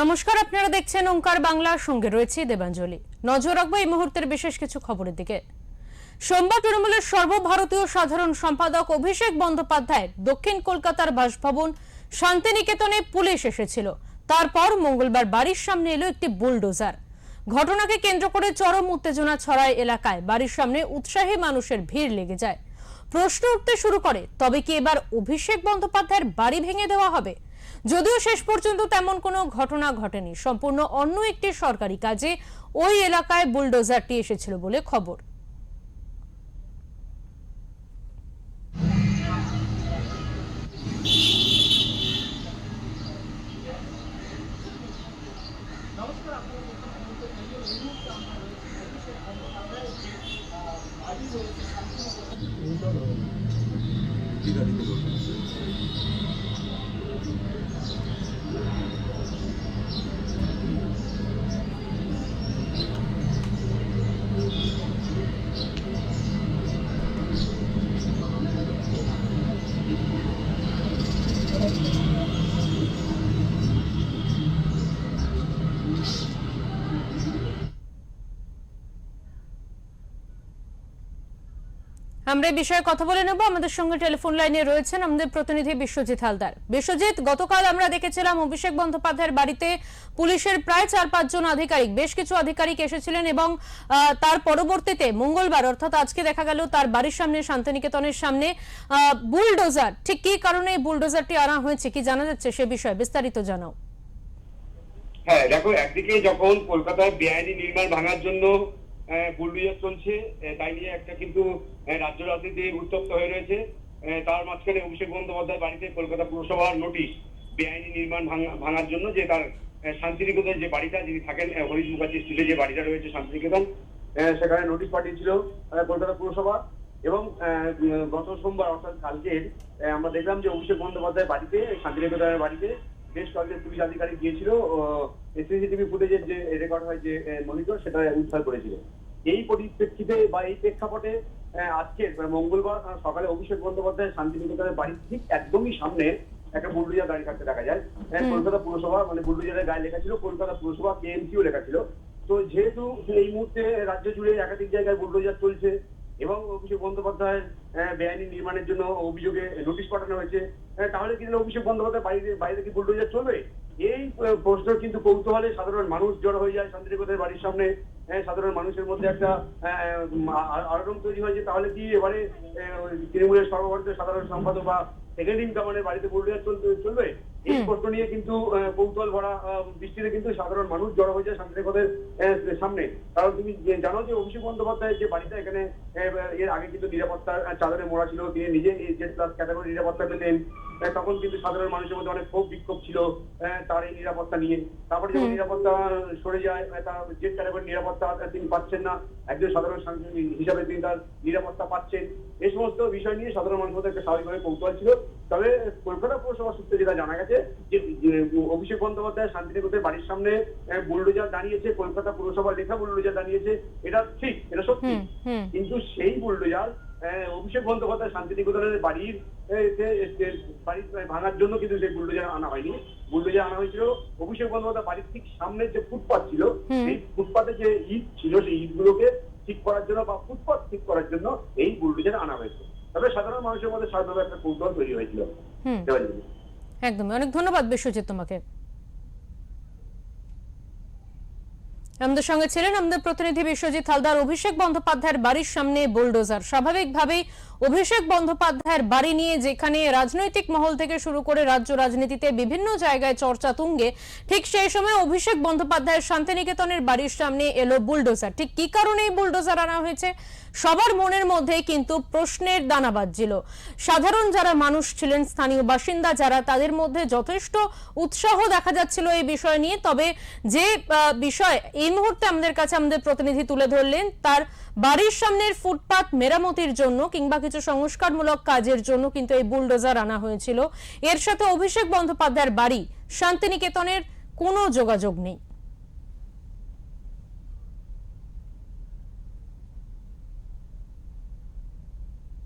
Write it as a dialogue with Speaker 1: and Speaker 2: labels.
Speaker 1: নমস্কার, আপনারা দেখছেন ওঙ্কার বাংলার সঙ্গে রয়েছে দেবাঞ্জলি। নজর রাখবো এই মুহূর্তের বিশেষ কিছু খবরের দিকে। সোমবার তৃণমূলের সর্বভারতীয় সাধারণ সম্পাদক অভিষেক বন্দ্যোপাধ্যায় দক্ষিণ কলকাতার বাসভবন শান্তিনিকেতনে পুলিশ এসেছিল। তারপর মঙ্গলবার বাড়ির সামনে এলো একটি বুলডোজার। ঘটনাকে কেন্দ্র করে চরম উত্তেজনা ছড়ায় এলাকায়। বাড়ির সামনে উৎসাহী মানুষের ভিড় লেগে যায়। প্রশ্ন উঠতে শুরু করে, তবে কি এবার অভিষেক বন্দ্যোপাধ্যায়ের বাড়ি ভেঙে দেওয়া হবে? যদিও শেষ পর্যন্ত তেমন কোনো ঘটনা ঘটেনি। সম্পূর্ণ অন্য একটি সরকারি কাজে ওই এলাকায় বুলডোজারটি এসেছিল বলে খবর। আমরা এই বিষয়ে কথা বলে নেব। আমাদের সঙ্গে টেলিফোন লাইনে রয়েছেন আমাদের প্রতিনিধি বিশ্বজিৎ হালদার। বিশ্বজিৎ, গতকাল আমরা দেখেছিলাম অভিষেক বন্দ্যোপাধ্যায়ের বাড়িতে পুলিশের প্রায় 4-5 জন আধিকারিক, বেশ কিছু আধিকারিক এসেছিলেন এবং তার পরবর্তীতে মঙ্গলবার অর্থাৎ আজকে দেখা গেল তার বাড়ির সামনে শান্তিনিকেতনের সামনে বুলডোজার। ঠিক কি কারণে এই বুলডোজারটি আনা হয়েছে, কি জানা যাচ্ছে সে বিষয়ে বিস্তারিত জানাও।
Speaker 2: হ্যাঁ দেখো, একদিকে যখন কলকাতায় বেআইনি নির্মাণ ভাঙার জন্য বুলডোজার চলছে, তাই নিয়ে একটা কিন্তু রাজ্য রাজনীতি উত্তপ্ত হয়ে রয়েছে। তার মাঝখানে অভিষেক বন্দ্যোপাধ্যায় বাড়িতে কলকাতা পুরসভার নোটিশ বেআইনি নির্মাণ ভাঙার জন্য, যে তার শান্তিনিকেতনের যে বাড়িটা, যিনি থাকেন হরিশ মুখার্জি স্ট্রিটে যে বাড়িটা রয়েছে শান্তিনিকেতন, সেখানে নোটিশ পাঠিয়েছিল কলকাতা পুরসভা। এবং গত সোমবার অর্থাৎ কালকে আমরা দেখলাম যে অভিষেক বন্দ্যোপাধ্যায় বাড়িতে, শান্তিনিকেতনের বাড়িতে বেশ কয়েকজন পুলিশ আধিকারিক গিয়েছিল, সিসিটিভি ফুটেজের যে রেকর্ড হয়, যে মনিটর, সেটা উদ্ধার করেছিল। এই পরিপ্রেক্ষিতে বা এই প্রেক্ষাপটে আজকে মঙ্গলবার সকালে অভিষেক বন্দ্যোপাধ্যায় শান্তিনিকেতনের বাড়ির ঠিক একদমই সামনে একটা বুলডোজার দাঁড়িয়ে থাকতে দেখা যায়। কলকাতা পুরসভা, মানে বুলডোজারের গায়ে লেখা ছিল কলকাতা পুরসভা কেএমসিও লেখা ছিল। তো যেহেতু এই মুহূর্তে রাজ্য জুড়ে একাধিক জায়গায় বুলডোজার চলছে এবং অভিষেক বন্দ্যোপাধ্যায়ের বেআইনি নির্মাণের জন্য অভিযোগে নোটিশ পাঠানো হয়েছে, তাহলে কিন্তু অভিষেক বন্দ্যোপাধ্যায় বাইরে কি বুলডোজার চলবে? এই প্রশ্ন কিন্তু কৌতূহলে সাধারণ মানুষ জড়ো হয়ে যায় শান্তিনিকেতনের বাড়ির সামনে। সাধারণ মানুষের মধ্যে একটা আলোড়ন তৈরি হয়েছে, তাহলে কি এবারে তৃণমূলের সর্বভারতীয় সাধারণ সম্পাদক বা সেকেন্ড ইন কমান্ডের বাড়িতে বুলডোজার চলবে? এই প্রশ্ন নিয়ে কিন্তু কৌতূহল ভরা দৃষ্টিতে কিন্তু সাধারণ মানুষ জড়ো হয়ে যায় শান্তিনিকেতনের সামনে। কারণ তুমি জানো যে অভিষেক বন্দ্যোপাধ্যায়ের যে বাড়িটা, এখানে এর আগে কিন্তু নিরাপত্তার চাদরে মোড়া ছিল। তিনি নিজে জেড প্লাস ক্যাটাগরি নিরাপত্তা পেতেন। তখন কিন্তু সাধারণ মানুষের মধ্যে অনেক ক্ষোভ বিক্ষোভ ছিল তার এই নিরাপত্তা নিয়ে। তারপরে যখন নিরাপত্তা সরে যায়, তার জেড ক্যাটাগরি নিরাপত্তা তিনি পাচ্ছেন না, একজন সাধারণ হিসাবে তিনি তার নিরাপত্তা পাচ্ছেন। এই সমস্ত বিষয় নিয়ে সাধারণ মানুষের মধ্যে একটা স্বাভাবিকভাবে কৌতূহল ছিল। তবে কলকাতা পুরসভা সূত্রে যেটা জানা গেছে, যে অভিষেক বন্দ্যোপাধ্যায় শান্তিনিকেতনের বাড়ির সামনে বুলডোজার দাঁড়িয়েছে, কলকাতা পুরসভার লেখা বুলডোজার দাঁড়িয়েছে, এটা ঠিক, এটা সত্যি। কিন্তু সেই বুলডোজার অভিষেক বন্দ্যোপাধ্যায় শান্তিনিকেতনের বাড়ির ভাঙার জন্য কিন্তু সেই বুলডোজার আনা হয়নি। বুলডোজার আনা হয়েছিল অভিষেক বন্দ্যোপাধ্যায় বাড়ির ঠিক সামনে যে ফুটপাথ ছিল, সেই ফুটপাথে যে ইট ছিল, সেই ইটগুলোকে ঠিক করার জন্য বা ফুটপাথ ঠিক করার জন্য এই বুলডোজার আনা হয়েছে। তবে সাধারণ মানুষের মধ্যে স্বাভাবিকভাবে একটা কৌতূহল তৈরি হয়েছিল।
Speaker 1: একদমই, অনেক ধন্যবাদ বিশ্বজিৎ তোমাকে। আমাদের সঙ্গে ছিলেন আমাদের প্রতিনিধি বিশ্বজিৎ হালদার। অভিষেক বন্দ্যোপাধ্যায়ের বাড়ির সামনে বুলডোজার। স্বাভাবিকভাবেই অভিষেক বন্দ্যোপাধ্যায়ের বাড়ি নিয়ে যেখানে রাজনৈতিক মহল থেকে শুরু করে রাজ্য রাজনীতিতে বিভিন্ন জায়গায় চর্চা তুঙ্গে, ঠিক সেই সময় অভিষেক বন্দ্যোপাধ্যায়ের শান্তিনিকেতনের বাড়ির সামনে এলো বুলডোজার। ঠিক কি কারণে এই বুলডোজার আনা হয়েছে, সবার মনের মধ্যে কিন্তু প্রশ্নের দানা বাজছিল। সাধারণ যারা মানুষ ছিলেন, স্থানীয় বাসিন্দা যারা, তাদের মধ্যে যথেষ্ট উৎসাহ দেখা যাচ্ছিল এই বিষয় নিয়ে। তবে যে বিষয় এই মুহূর্তে আমাদের কাছে আমাদের প্রতিনিধি তুলে ধরলেন, তার বাড়ির সামনের ফুটপাত মেরামতির জন্য কিংবা কিছু সংস্কারমূলক কাজের জন্য কিন্তু এই বুলডোজার আনা হয়েছিল। এর সাথে অভিষেক বন্দ্যোপাধ্যায়ের বাড়ি শান্তিনিকেতনের কোনো যোগাযোগ নেই।